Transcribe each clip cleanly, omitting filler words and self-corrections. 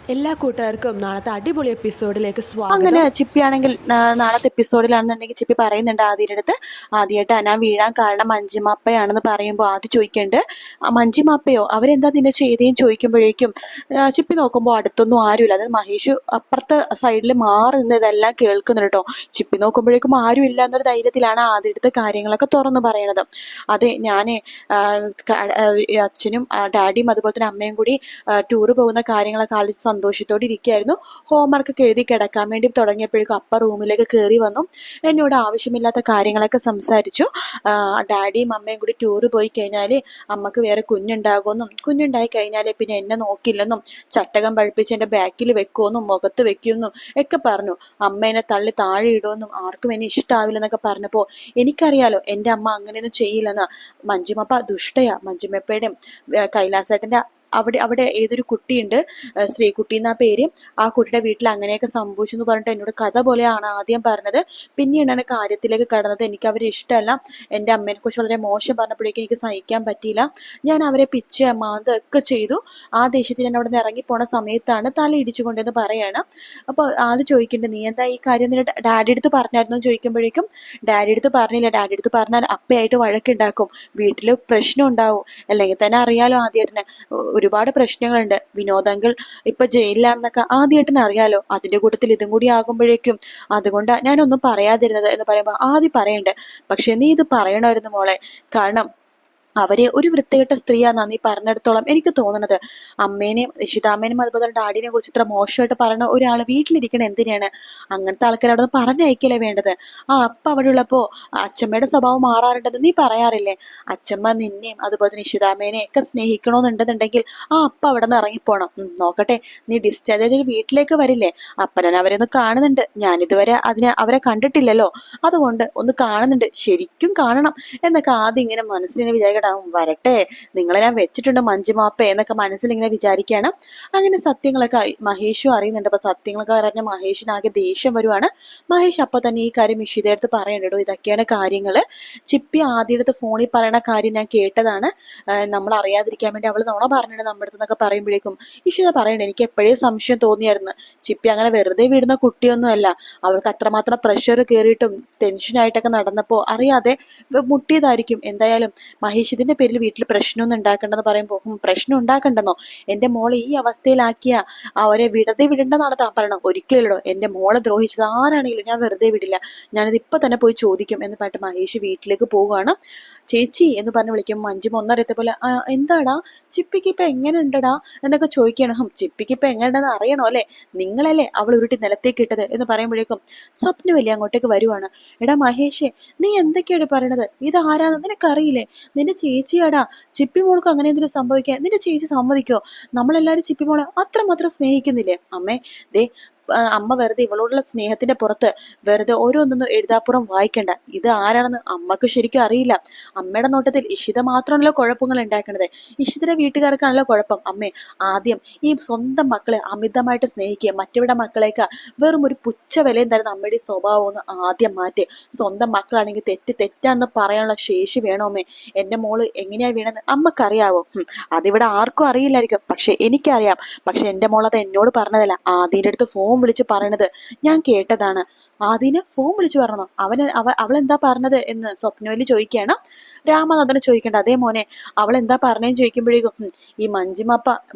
എല്ലാ കൂട്ടുകാർക്കും നാളത്തെ അടിപൊളി എപ്പിസോഡിലേക്ക് സ്വാഗതം. അങ്ങനെ ചിപ്പിയാണെങ്കിൽ നാളത്തെ എപ്പിസോഡിലാണെന്നുണ്ടെങ്കിൽ ചിപ്പി പറയുന്നുണ്ട് ആദ്യയുടെ അടുത്ത്, ആദ്യമായിട്ട് ഞാൻ വീഴാൻ കാരണം മഞ്ജിമാപ്പയാണെന്ന് പറയുമ്പോൾ ആദ്യം ചോദിക്കുന്നുണ്ട്, മഞ്ജിമാപ്പയോ അവരെന്താ നിന്നെ ചെയ്തേന്ന് ചോദിക്കുമ്പോഴേക്കും ചിപ്പി നോക്കുമ്പോൾ അടുത്തൊന്നും ആരുമില്ല. അതായത് മഹേഷ് അപ്പുറത്തെ സൈഡിൽ മാറി നിന്ന് ഇതെല്ലാം കേൾക്കുന്നുണ്ട് കേട്ടോ. ചിപ്പി നോക്കുമ്പോഴേക്കും ആരും ഇല്ല എന്നൊരു ധൈര്യത്തിലാണ് ആദ്യത്തെ കാര്യങ്ങളൊക്കെ തുറന്നു പറയണത്. അതെ, ഞാൻ അച്ഛനും ഡാഡിയും അതുപോലെ തന്നെ അമ്മയും കൂടി ടൂറ് പോകുന്ന കാര്യങ്ങളൊക്കെ ആലോചിച്ച് സന്തോഷത്തോടെ ഇരിക്കുകയായിരുന്നു. ഹോംവർക്കൊക്കെ എഴുതി കിടക്കാൻ വേണ്ടി തുടങ്ങിയപ്പോഴേക്കും അപ്പ റൂമിലേക്ക് കയറി വന്നു. എന്നോട് ആവശ്യമില്ലാത്ത കാര്യങ്ങളൊക്കെ സംസാരിച്ചു. ഡാഡിയും അമ്മയും കൂടി ടൂറ് പോയി കഴിഞ്ഞാൽ അമ്മക്ക് വേറെ കുഞ്ഞുണ്ടാകുമെന്നും കുഞ്ഞുണ്ടായി കഴിഞ്ഞാൽ പിന്നെ എന്നെ നോക്കില്ലെന്നും ചട്ടകം പഴിപ്പിച്ച് എൻ്റെ ബാക്കിൽ വെക്കുമെന്നും മുഖത്ത് വെക്കുമെന്നും ഒക്കെ പറഞ്ഞു. അമ്മ എന്നെ തള്ളി താഴെ ഇടുമെന്നും ആർക്കും എന്നെ ഇഷ്ടാവില്ലെന്നൊക്കെ പറഞ്ഞപ്പോൾ എനിക്കറിയാലോ എൻ്റെ അമ്മ അങ്ങനെയൊന്നും ചെയ്യില്ലെന്ന്. മഞ്ജുമപ്പ ദുഷ്ടയാ. മഞ്ജുമപ്പയുടെയും കൈലാസേട്ടൻ്റെ അവിടെ ഏതൊരു കുട്ടിയുണ്ട്, ശ്രീകുട്ടി എന്നാ പേര്. ആ കുട്ടിയുടെ വീട്ടിൽ അങ്ങനെയൊക്കെ സംഭവിച്ചു എന്ന് പറഞ്ഞിട്ട് എന്നോട് കഥ പോലെയാണ് ആദ്യം പറഞ്ഞത്. പിന്നീടാണ് കാര്യത്തിലേക്ക് കടന്നത്. എനിക്ക് അവരെ ഇഷ്ടമല്ല, എൻ്റെ അമ്മേനെ കുറിച്ച് വളരെ മോശം പറഞ്ഞപ്പോഴേക്കും എനിക്ക് സഹിക്കാൻ പറ്റിയില്ല. ഞാൻ അവരെ പിച്ച് മാന്തൊക്കെ ചെയ്തു. ആ ദേഷ്യത്തിൽ ഞാൻ അവിടെ നിന്ന് ഇറങ്ങിപ്പോണ സമയത്താണ് തല ഇടിച്ചുകൊണ്ടെന്ന് പറയാണ്. അപ്പോൾ ആദ്യം ചോദിക്കുന്നുണ്ട്, നീ എന്താ ഈ കാര്യം നിന്റെ ഡാഡി അടുത്ത് പറഞ്ഞായിരുന്നു എന്ന് ചോദിക്കുമ്പോഴേക്കും ഡാഡി അടുത്ത് പറഞ്ഞില്ല. ഡാഡി അടുത്ത് പറഞ്ഞാൽ അപ്പയായിട്ട് വഴക്കുണ്ടാക്കും, വീട്ടിൽ പ്രശ്നം ഉണ്ടാവും. അല്ലെങ്കിൽ തന്നെ അറിയാലോ ആദ്യേട്ടനെ ഒരുപാട് പ്രശ്നങ്ങളുണ്ട്. വിനോദങ്ങൾ ഇപ്പൊ ജയിലിലാണെന്നൊക്കെ ആദ്യമായിട്ടിന് അറിയാലോ. അതിന്റെ കൂട്ടത്തിൽ ഇതും കൂടി ആകുമ്പോഴേക്കും അതുകൊണ്ടാ ഞാനൊന്നും പറയാതിരുന്നത് എന്ന് പറയുമ്പോൾ ആദ്യം പറയണ്ട്, പക്ഷെ നീ ഇത് പറയണമായിരുന്നു മോളെ. കാരണം അവരെ ഒരു വൃത്തികെട്ട സ്ത്രീയാന്നാ നീ പറഞ്ഞിടത്തോളം എനിക്ക് തോന്നുന്നത്. അമ്മേനെയും നിഷിതാമ്മേനും അതുപോലെ ഡാഡിനെ കുറിച്ച് ഇത്ര മോശമായിട്ട് പറയുന്ന ഒരാൾ വീട്ടിലിരിക്കണ എന്തിനാണ്? അങ്ങനത്തെ ആൾക്കാർ അവിടെ നിന്ന് പറഞ്ഞയക്കല്ലേ വേണ്ടത്. അപ്പ അവിടെ ഉള്ളപ്പോ അച്ഛമ്മയുടെ സ്വഭാവം മാറാറുണ്ടെന്ന് നീ പറയാറില്ലേ? അച്ഛമ്മ നിന്നെയും അതുപോലെ നിഷിതാമ്മേനെ ഒക്കെ സ്നേഹിക്കണമെന്നുണ്ടെന്നുണ്ടെങ്കിൽ അപ്പ അവിടെ നിന്ന് ഇറങ്ങിപ്പോണം. നോക്കട്ടെ, നീ ഡിസ്ചാർജ് ചെയ്ത് വീട്ടിലേക്ക് വരില്ലേ? അപ്പൻ അവരെ ഒന്ന് കാണുന്നുണ്ട്. ഞാനിതുവരെ അവരെ കണ്ടിട്ടില്ലല്ലോ, അതുകൊണ്ട് ഒന്ന് കാണുന്നുണ്ട്, ശരിക്കും കാണണം എന്നൊക്കെ ആദ്യം ഇങ്ങനെ മനസ്സിനെ വിചാരിക്കണം. വരട്ടെ, നിങ്ങളെ ഞാൻ വെച്ചിട്ടുണ്ട് മഞ്ജുമാപ്പ എന്നൊക്കെ മനസ്സിൽ ഇങ്ങനെ വിചാരിക്കുകയാണ്. അങ്ങനെ സത്യങ്ങളൊക്കെ മഹേഷും അറിയുന്നുണ്ട്. അപ്പൊ സത്യങ്ങളൊക്കെ അറിഞ്ഞ മഹേഷിനാകെ ദേഷ്യം വരുവാണ്. മഹേഷ് അപ്പൊ തന്നെ ഈ കാര്യം ഇഷിതയുടെ അടുത്ത് പറയണ്ടോ, ഇതൊക്കെയാണ് കാര്യങ്ങള്. ചിപ്പി ആദ്യത്തെ ഫോണിൽ പറയണ കാര്യം ഞാൻ കേട്ടതാണ്, നമ്മൾ അറിയാതിരിക്കാൻ വേണ്ടി അവള് നുണ പറഞ്ഞിട്ട് നമ്മുടെ അടുത്ത് എന്നൊക്കെ പറയുമ്പോഴേക്കും ഇഷിത പറയണ്ട, എനിക്ക് എപ്പോഴേ സംശയം തോന്നിയായിരുന്നു. ചിപ്പി അങ്ങനെ വെറുതെ വിടുന്ന കുട്ടിയൊന്നും അല്ല. അവൾക്ക് അത്രമാത്രം പ്രഷർ കയറിയിട്ടും ടെൻഷനായിട്ടൊക്കെ നടന്നപ്പോ അറിയാതെ മുട്ടിയതായിരിക്കും. എന്തായാലും മഹേഷ് ഇതിന്റെ പേരിൽ വീട്ടിൽ പ്രശ്നമൊന്നും ഉണ്ടാക്കണ്ടെന്ന് പറയുമ്പോൾ പ്രശ്നം ഉണ്ടാക്കണ്ടെന്നോ? എന്റെ മോളെ ഈ അവസ്ഥയിലാക്കിയ അവരെ വെറുതെ വിടണ്ടെന്നാണ് താൻ പറയണം. ഒരിക്കലോ എന്റെ മോളെ ദ്രോഹിച്ചത് ആരാണെങ്കിലും ഞാൻ വെറുതെ വിടില്ല, ഞാനിത് ഇപ്പൊ തന്നെ പോയി ചോദിക്കും എന്ന് പറഞ്ഞിട്ട് മഹേഷ് വീട്ടിലേക്ക് പോവുകയാണ്. ചേച്ചി എന്ന് പറഞ്ഞ് വിളിക്കും. മഞ്ജുമ ഒന്നറിയത്തെ പോലെ എന്താടാ ചിപ്പിക്ക് ഇപ്പൊ എങ്ങനെ ഉണ്ടടാ എന്നൊക്കെ ചോദിക്കണം. ചിപ്പിക്ക് ഇപ്പൊ എങ്ങനെയുണ്ടെന്ന് അറിയണോ അല്ലെ? നിങ്ങളല്ലേ അവൾ ഉരുട്ടി നിലത്തേക്ക് ഇട്ടത് എന്ന് പറയുമ്പോഴേക്കും സ്വപ്നവല്ലി അങ്ങോട്ടേക്ക് വരുവാണ്. എടാ മഹേഷേ, നീ എന്തൊക്കെയാണ് പറയണത്? ഇത് ആരാന്ന് നിനക്കറിയില്ലേ? നിന്റെ ചേച്ചിയാടാ. ചിപ്പി മോൾക്ക് അങ്ങനെ എന്തെങ്കിലും സംഭവിക്കാൻ നിന്റെ ചേച്ചി സമ്മതിക്കോ? നമ്മളെല്ലാരും ചിപ്പി മോളെ അത്രമാത്രം സ്നേഹിക്കുന്നില്ലേ? അമ്മേ ദേ, അമ്മ വെറുതെ ഇവളോടുള്ള സ്നേഹത്തിന്റെ പുറത്ത് വെറുതെ ഓരോന്നൊന്നും എഴുതാപ്പുറം വായിക്കണ്ട. ഇത് ആരാണെന്ന് അമ്മക്ക് ശരിക്കും അറിയില്ല. അമ്മയുടെ നോട്ടത്തിൽ ഇഷിത മാത്രമാണല്ലോ കുഴപ്പങ്ങൾ ഉണ്ടാക്കണത്. ഇഷിതയുടെ വീട്ടുകാർക്കാണല്ലോ കുഴപ്പം. അമ്മേ, ആദ്യം ഈ സ്വന്തം മക്കളെ അമിതമായിട്ട് സ്നേഹിക്കുക, മറ്റവരുടെ മക്കളേക്കാൾ വെറും ഒരു പുച്ഛ വിലയും തരുന്ന അമ്മയുടെ സ്വഭാവം ഒന്ന് ആദ്യം മാറ്റി. സ്വന്തം മക്കളാണെങ്കിൽ തെറ്റാണെന്ന് പറയാനുള്ള ശേഷി വേണോ അമ്മേ? എന്റെ മോള് എങ്ങനെയാ വീണെന്ന് അമ്മക്കറിയാവോ? അതിവിടെ ആർക്കും അറിയില്ലായിരിക്കും, പക്ഷെ എനിക്കറിയാം. പക്ഷെ എന്റെ മോൾ അത് എന്നോട് പറഞ്ഞതല്ല, ആദ്യന്റെ അടുത്ത് ഫോൺ വിളിച്ച് പറയണത് ഞാൻ കേട്ടതാണ്. ആദ്യന് ഫോൺ വിളിച്ചു പറഞ്ഞോ? അവളെന്താ പറഞ്ഞത് എന്ന് സ്വപ്നവല്ലി ചോദിക്കുകയാണ്. രാമനാഥനെ ചോദിക്കണ്ട, അതേ മോനെ അവൾ എന്താ പറഞ്ഞതെന്ന് ചോദിക്കുമ്പോഴേക്കും ഈ മഞ്ജിമ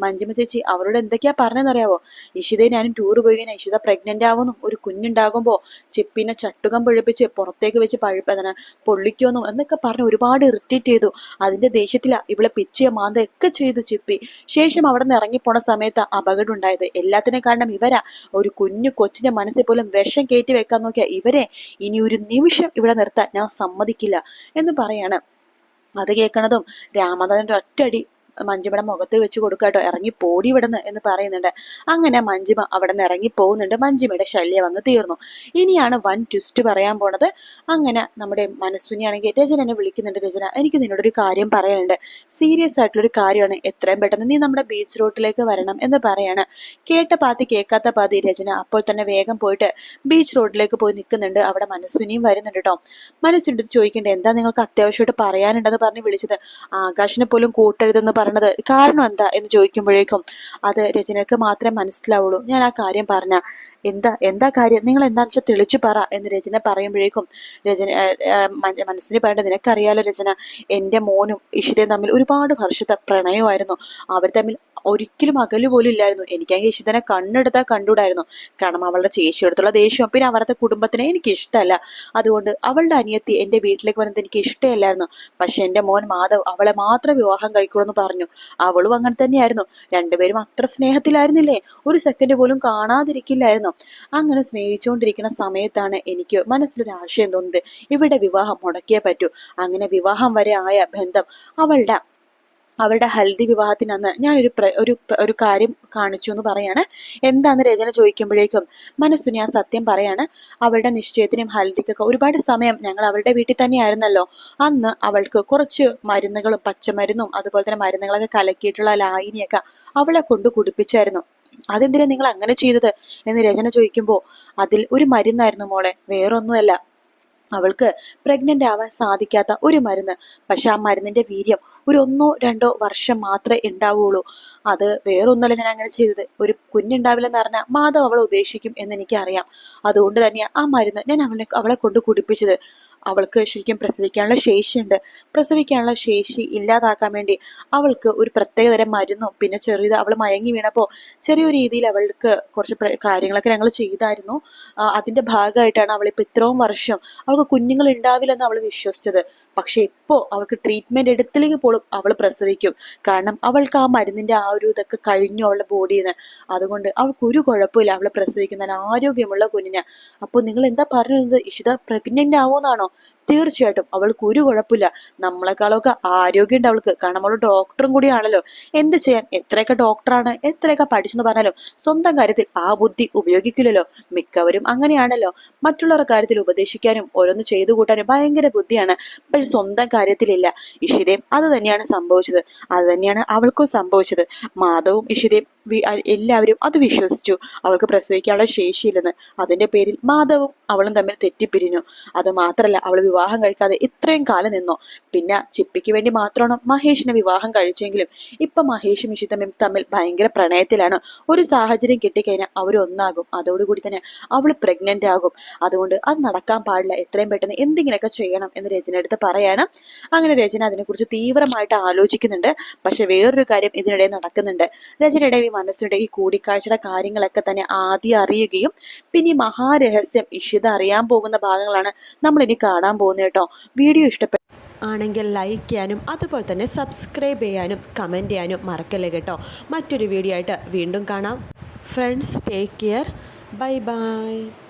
ചേച്ചി അവരോട് എന്തൊക്കെയാ പറഞ്ഞതെന്നറിയാവോ? ഇഷിതയെ ഞാനും ടൂർ പോയി കഴിഞ്ഞാൽ ഇഷിത പ്രഗ്നന്റ് ആവുന്നു, ഒരു കുഞ്ഞുണ്ടാകുമ്പോ ചിപ്പിനെ ചട്ടുകം പൊഴിപ്പിച്ച് പുറത്തേക്ക് വെച്ച് പൊള്ളിക്കുമെന്നും എന്നൊക്കെ പറഞ്ഞ് ഒരുപാട് ഇറിറ്റേറ്റ് ചെയ്തു. അതിന്റെ ദേഷ്യത്തിലാ ഇവളെ പിച്ചിയ മാന്തൊക്കെ ചെയ്തു ചിപ്പി. ശേഷം അവിടെ നിന്ന് ഇറങ്ങിപ്പോണ സമയത്ത് അപകടം ഉണ്ടായത്. എല്ലാത്തിനും കാരണം ഇവരാ. ഒരു കുഞ്ഞു കൊച്ചിന്റെ മനസ്സിൽ പോലും വിഷം കയറ്റി വെക്കാൻ നോക്കിയ ഇവരെ ഇനി ഒരു നിമിഷം ഇവിടെ നിർത്താൻ ഞാൻ സമ്മതിക്കില്ല എന്ന് പറയാണ്. അത് കേൾക്കണതും രാമനാഥന്റെ ഒറ്റയടി മഞ്ജിമയുടെ മുഖത്ത് വെച്ച് കൊടുക്കാട്ടോ, ഇറങ്ങി പോടി വിടുന്ന് എന്ന് പറയുന്നുണ്ട്. അങ്ങനെ മഞ്ജിമ അവിടെ നിന്ന് ഇറങ്ങി പോകുന്നുണ്ട്. മഞ്ജിമയുടെ ശല്യം അങ്ങ് തീർന്നു. ഇനിയാണ് വൻ ട്വിസ്റ്റ് പറയാൻ പോണത്. അങ്ങനെ നമ്മുടെ മനസ്സുനിയാണെങ്കിൽ രചന എന്നെ വിളിക്കുന്നുണ്ട്. രചന, എനിക്ക് നിന്നോടൊരു കാര്യം പറയാനുണ്ട്, സീരിയസ് ആയിട്ടുള്ളൊരു കാര്യമാണ്. എത്രയും പെട്ടെന്ന് നീ നമ്മുടെ ബീച്ച് റോഡിലേക്ക് വരണം എന്ന് പറയാണ്. കേട്ട പാതി കേൾക്കാത്ത പാതി രചന അപ്പോൾ തന്നെ വേഗം പോയിട്ട് ബീച്ച് റോഡിലേക്ക് പോയി നിൽക്കുന്നുണ്ട്. അവിടെ മനസ്സുനിയും വരുന്നുണ്ട് കേട്ടോ. മനസ്സിൻ്റെ ചോദിക്കണ്ടേ, എന്താ നിങ്ങൾക്ക് അത്യാവശ്യമായിട്ട് പറയാനുണ്ടെന്ന് പറഞ്ഞ് വിളിച്ചത്? ആകാശിനെ പോലും കൂട്ടരുതെന്ന് പറഞ്ഞത്, കാരണം എന്താ എന്ന് ചോദിക്കുമ്പോഴേക്കും അത് രചനയ്ക്ക് മാത്രമേ മനസ്സിലാവുള്ളൂ. ഞാൻ ആ കാര്യം പറഞ്ഞ എന്താ കാര്യം, നിങ്ങൾ എന്താണെന്ന് വെച്ചാൽ തെളിച്ചു പറ എന്ന് രചന പറയുമ്പോഴേക്കും രചന മനസ്സിന് പറയേണ്ടത്, നിനക്കറിയാലോ രചന, എൻ്റെ മോനും ഇഷിതയും തമ്മിൽ ഒരുപാട് വർഷത്തെ പ്രണയമായിരുന്നു. അവർ തമ്മിൽ ഒരിക്കലും അകലു പോലും ഇല്ലായിരുന്നു. എനിക്കാണെങ്കിൽ ഇഷിതനെ കണ്ണെടുത്താൽ കണ്ടുകൂടായിരുന്നു. കാരണം അവളുടെ ചേച്ചിയെടുത്തുള്ള ദേഷ്യവും പിന്നെ അവരുടെ കുടുംബത്തിനെ എനിക്ക് ഇഷ്ടമല്ല. അതുകൊണ്ട് അവളുടെ അനിയത്തി എൻ്റെ വീട്ടിലേക്ക് വരുന്നത് എനിക്ക് ഇഷ്ടമല്ലായിരുന്നു. പക്ഷെ എൻ്റെ മോൻ മാധവ് അവളെ മാത്രം വിവാഹം കഴിക്കുള്ളൂ എന്ന് പറഞ്ഞു. അവളും അങ്ങനെ തന്നെയായിരുന്നു. രണ്ടുപേരും അത്ര സ്നേഹത്തിലായിരുന്നില്ലേ, ഒരു സെക്കൻഡ് പോലും കാണാതിരിക്കില്ലായിരുന്നു. അങ്ങനെ സ്നേഹിച്ചുകൊണ്ടിരിക്കുന്ന സമയത്താണ് എനിക്ക് മനസ്സിലൊരു ആശയം തോന്നുന്നത്, ഇവിടെ വിവാഹം മുടക്കിയേ പറ്റൂ. അങ്ങനെ വിവാഹം വരെ ആയ ബന്ധം അവരുടെ ഹൽദി വിവാഹത്തിന് അന്ന് ഞാനൊരു ഒരു കാര്യം കാണിച്ചു എന്ന് പറയാണ്. എന്താന്ന് രചന ചോദിക്കുമ്പോഴേക്കും മനസ്സു ഞാൻ സത്യം പറയാണ്, അവരുടെ നിശ്ചയത്തിനും ഹൽദിക്കൊക്കെ ഒരുപാട് സമയം ഞങ്ങൾ അവരുടെ വീട്ടിൽ തന്നെയായിരുന്നല്ലോ. അന്ന് അവൾക്ക് കുറച്ച് മരുന്നുകളും പച്ചമരുന്നും അതുപോലെ തന്നെ മരുന്നുകളൊക്കെ കലക്കിയിട്ടുള്ള ലായിനിയൊക്കെ അവളെ കൊണ്ട് കുടിപ്പിച്ചായിരുന്നു. അതെന്തിനാ നിങ്ങൾ അങ്ങനെ ചെയ്തത് എന്ന് രചന ചോദിക്കുമ്പോൾ, അതിൽ ഒരു മരുന്നായിരുന്നു മോളെ, വേറൊന്നുമല്ല. അവൾക്ക് പ്രഗ്നന്റ് ആവാൻ സാധിക്കാത്ത ഒരു മരുന്ന്. പക്ഷെ ആ മരുന്നിന്റെ വീര്യം ഒരു 1-2 വർഷം മാത്രമേ ഉണ്ടാവുള്ളൂ. അത് വേറൊന്നുമല്ല ഞാൻ അങ്ങനെ ചെയ്തത്. ഒരു കുഞ്ഞുണ്ടാവില്ലെന്ന് പറഞ്ഞാൽ മാധവ് അവളെ ഉപേക്ഷിക്കും എന്ന് എനിക്കറിയാം. അതുകൊണ്ട് തന്നെയാ ആ മരുന്ന് ഞാൻ അവളെ കൊണ്ട് കുടിപ്പിച്ചത്. അവൾക്ക് ശരിക്കും പ്രസവിക്കാനുള്ള ശേഷിയുണ്ട്. പ്രസവിക്കാനുള്ള ശേഷി ഇല്ലാതാക്കാൻ വേണ്ടി അവൾക്ക് ഒരു പ്രത്യേകതരം മരുന്നും പിന്നെ അവൾ മയങ്ങി വീണപ്പോൾ ചെറിയൊരു രീതിയിൽ അവൾക്ക് കുറച്ച് കാര്യങ്ങളൊക്കെ ഞങ്ങൾ ചെയ്തായിരുന്നു. അതിന്റെ ഭാഗമായിട്ടാണ് അവളിപ്പോ ഇത്രയും വർഷം അവൾക്ക് കുഞ്ഞുങ്ങൾ ഉണ്ടാവില്ലെന്ന് അവൾ വിശ്വസിച്ചത്. പക്ഷെ ഇപ്പോ അവൾക്ക് ട്രീറ്റ്മെന്റ് എടുത്തില്ലെങ്കിൽ പോലും അവൾ പ്രസവിക്കും. കാരണം അവൾക്ക് ആ മരുന്നിന്റെ ആ ഒരു ഇതൊക്കെ കഴിഞ്ഞു അവളുടെ ബോഡിയിൽ നിന്ന്. അതുകൊണ്ട് അവൾക്ക് ഒരു കുഴപ്പമില്ല, അവളെ പ്രസവിക്കുന്ന ആരോഗ്യമുള്ള കുഞ്ഞിനെ. അപ്പോൾ നിങ്ങൾ എന്താ പറയുന്നത്, ഇഷിത പ്രഗ്നന്റ് ആവോന്നാണോ? തീർച്ചയായിട്ടും അവൾക്ക് ഒരു കുഴപ്പമില്ല. നമ്മളെക്കാളൊക്കെ ആരോഗ്യം ഉണ്ട് അവൾക്ക്. കാരണം അവൾ ഡോക്ടറും കൂടിയാണല്ലോ. എന്ത് ചെയ്യാൻ, എത്രയൊക്കെ ഡോക്ടറാണ്, എത്രയൊക്കെ പഠിച്ചെന്ന് പറഞ്ഞാലും സ്വന്തം കാര്യത്തിൽ ആ ബുദ്ധി ഉപയോഗിക്കില്ലല്ലോ. മിക്കവരും അങ്ങനെയാണല്ലോ. മറ്റുള്ളവരുടെ കാര്യത്തിൽ ഉപദേശിക്കാനും ഓരോന്ന് ചെയ്തു കൂട്ടാനും ഭയങ്കര ബുദ്ധിയാണ്. പക്ഷെ സ്വന്തം കാര്യത്തിലില്ല. ഇഷിതയും അത് തന്നെയാണ് സംഭവിച്ചത്. അത് തന്നെയാണ് അവൾക്കും സംഭവിച്ചത്. മാധവും ഇഷിതയും എല്ലാവരും അത് വിശ്വസിച്ചു, അവൾക്ക് പ്രസവിക്കാനുള്ള ശേഷിയില്ലെന്ന്. അതിന്റെ പേരിൽ മാധവും അവളും തമ്മിൽ തെറ്റിപ്പിരിഞ്ഞു. അത് മാത്രല്ല, അവൾ വിവാഹം കഴിക്കാതെ ഇത്രയും കാലം നിന്നോ. പിന്നെ ചിപ്പിക്ക് വേണ്ടി മാത്രമാണ് മഹേഷിനെ വിവാഹം കഴിച്ചെങ്കിലും ഇപ്പൊ മഹേഷും ഇഷിതയും തമ്മിൽ ഭയങ്കര പ്രണയത്തിലാണ്. ഒരു സാഹചര്യം കിട്ടിക്കഴിഞ്ഞാൽ അവരൊന്നാകും. അതോടുകൂടി തന്നെ അവൾ പ്രഗ്നന്റ് ആകും. അതുകൊണ്ട് അത് നടക്കാൻ പാടില്ല, എത്രയും പെട്ടെന്ന് എന്തെങ്കിലുമൊക്കെ ചെയ്യണം എന്ന് രചന എടുത്ത് പറയാണ്. അങ്ങനെ രചന അതിനെക്കുറിച്ച് തീവ്രമായിട്ട് ആലോചിക്കുന്നുണ്ട്. പക്ഷെ വേറൊരു കാര്യം ഇതിനിടെ നടക്കുന്നുണ്ട്. രചനയുടെ ഈ മനസ്സിന്റെ ഈ കൂടിക്കാഴ്ചയുടെ കാര്യങ്ങളൊക്കെ തന്നെ ആദ്യം അറിയുകയും പിന്നെ ഈ മഹാരഹസ്യം ഇഷിത അറിയാൻ പോകുന്ന ഭാഗങ്ങളാണ് നമ്മൾ ഇനി കാണാൻ പോകുന്നത് കേട്ടോ. വീഡിയോ ഇഷ്ടപ്പെട്ടു ആണെങ്കിൽ ലൈക്ക് ചെയ്യാനും അതുപോലെ തന്നെ സബ്സ്ക്രൈബ് ചെയ്യാനും കമൻറ്റ് ചെയ്യാനും മറക്കല്ലേ കേട്ടോ. മറ്റൊരു വീഡിയോ ആയിട്ട് വീണ്ടും കാണാം friends. Take care. Bye bye.